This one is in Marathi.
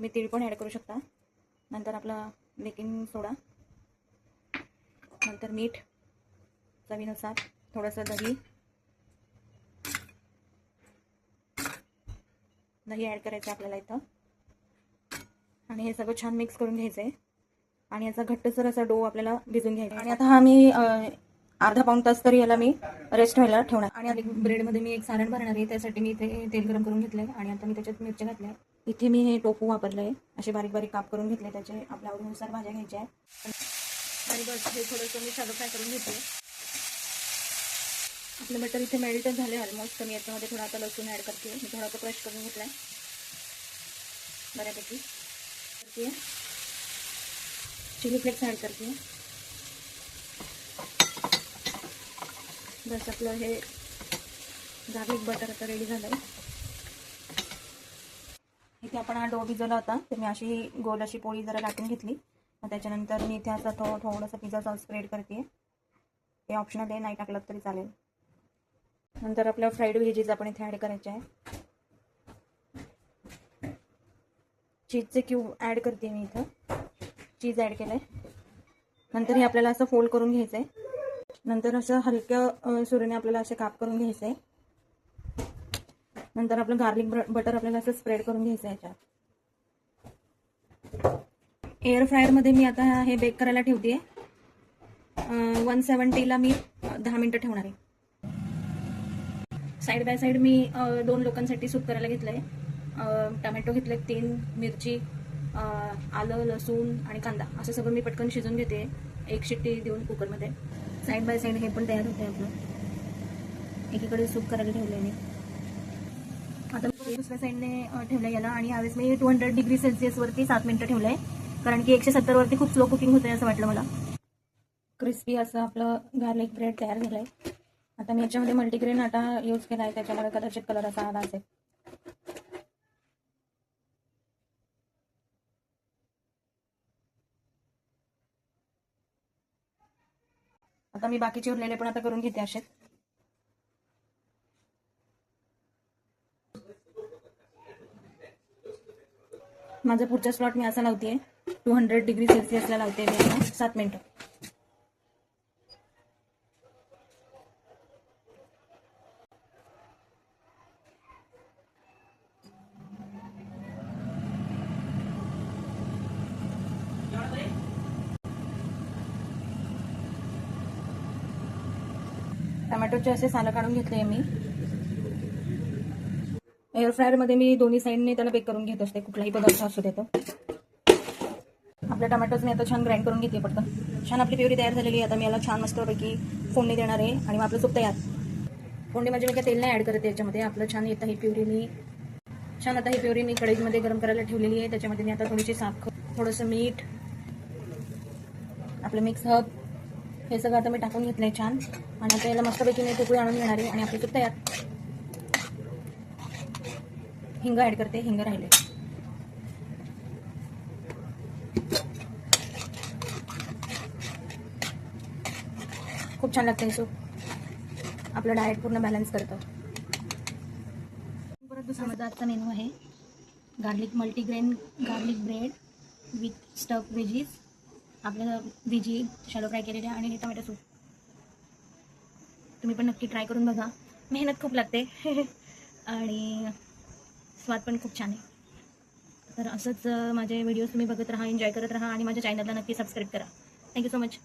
तुम्ही तीळ पण ॲड करू शकता. नंतर आपला बेकिंग सोडा, नंतर मीठ चवीनुसार, थोडंसं दही ॲड करायचं आपल्याला इथं आणि हे सगळं छान मिक्स करून घ्यायचं आहे आणि याचा घट्टसर असा डो आपल्याला भिजून घ्यायचा. आणि आता हा मी अर्धा पाऊण तास तरी याला मी रेस्ट व्हायला ठेवणार. आणि आता ब्रेडमध्ये मी एक सारण भरणार आहे, त्यासाठी मी इथे तेल गरम करून घेतलंय आणि आता मी त्याच्यात मिरच्या घातल्या. इथे मी हे टोफू वापरलंय, असे बारीक बारीक काप करून घेतले. त्याचे आपल्या आवडीनुसार भाज्या घ्यायच्या आहेत आणि बस हे थोडंसं मी शॅलो फ्राय करून घेते. आपलं बटर इथे मेल्ट झाले ऑलमोस्ट. तर मी याच्यामध्ये थोडा आता लसूण ॲड करते. मी थोडासा क्रश करून घेतलाय बऱ्यापैकी. करते चिली फ्लेक्स ॲड करते. बस आपलं हे गार्लिक बटर आता रेडी झालं आहे. इथे आपण हा डो भिजवला होता, तर मी अशी गोल अशी पोळी जरा लाटून घेतली. मग त्याच्यानंतर मी इथे असं थोडंसं पिझ्झा सॉस स्प्रेड करते. हे ऑप्शनल आहे, नाही टाकलं तरी चालेल. नंतर आपल्या फ्राईड व्हेजीज आपण इथे ॲड करायचे आहे. चीजचे क्यूब ॲड करते मी इथं. चीज ॲड केलं आहे. नंतर हे आपल्याला असं फोल्ड करून घ्यायचं आहे. नंतर असं हलक्या सुरीने आपल्याला असे काप करून घ्यायचं आहे. नंतर आपलं गार्लिक बटर आपल्याला असं स्प्रेड करून घ्यायचं आहे याच्यात. एअर फ्रायरमध्ये मी आता हे बेक करायला ठेवते आहे. 170ला मी 10 मिनटं ठेवणार आहे. साईड बाय साईड मी 2 लोकांसाठी सूप करायला घेतलं आहे. टमॅटो घेतले 3, मिरची, आलं, लसूण आणि कांदा असं सगळं मी पटकन शिजवून घेते. एक शिट्टी देऊन कुकरमध्ये. साईड बाय साईड हे पण तयार होते आपलं. एकीकडे सूप करायला ठेवलं आहे मी. आता मी दुसऱ्या साईडने ठेवलं याला आणि यावेळेस मी 200 डिग्री सेल्सिअसवरती 7 मिनटं ठेवलं आहे, कारण की 170 वरती खूप स्लो कुकिंग होतं असं वाटलं मला. क्रिस्पी असं आपलं गार्लिक ब्रेड तयार झालं आहे. आता मी याच्यामध्ये मल्टीग्रेन आटा यूज केला आहे, त्याच्यामुळे कदाचित कलर असा आला असेल. आता मी बाकीचे उरलेले पण आता करून घेते असे. माझा पुढचा स्लॉट मी असा लावते 200 डिग्री सेल्सिअसला लावते मी 7 मिनटं. टमॅटोचे असे सालं काढून घेतले मी. एअर फ्रायरमध्ये मी दोन्ही साईडने त्याला बेक करून घेत असते, कुठलाही पदार्थ असू देतो. आपल्या टमॅटोज मी आता छान ग्राइंड करून घेते पटकन. छान आपली प्युरी तयार झालेली आहे. आता मी याला छान मस्तपैकी फोडणी देणार आहे आणि मग आपलं सूप तयार. फोडणी म्हणजे मी काय तेल नाही ॲड करते याच्यामध्ये. आपलं छान येतं ही प्युरी मी छान आता ही प्युरी मी कढईमध्ये गरम करायला ठेवलेली आहे. त्याच्यामध्ये मी आता थोडीशी साखर, थोडंसं मीठ, आपलं मिक्स हर्ब हे सगळं आता मी टाकून घेतलं आहे छान. आणि आता याला मस्तपैकी मी उकळी आणून घेणार आहे आणि आपलं सूप तयार. हिंग ॲड करते, हिंग राहिले. खूप छान लागतं हे सूप. आपलं डाएट पूर्ण बॅलन्स करतं. परत दुसरा माझा आजचा मेनू आहे multigrain garlic bread with stuff veggies. आपल्याला व्हेजी शॅलो फ्राय केलेल्या आणि टोमॅटो सूप. तुम्ही पण नक्की ट्राय करून बघा. मेहनत खूप लागते आणि स्वाद पण खूप छान आहे. तर असंच माझे व्हिडिओज तुम्ही बघत राहा, एन्जॉय करत राहा आणि माझ्या चॅनलला नक्की सबस्क्राईब करा. Thank you so much.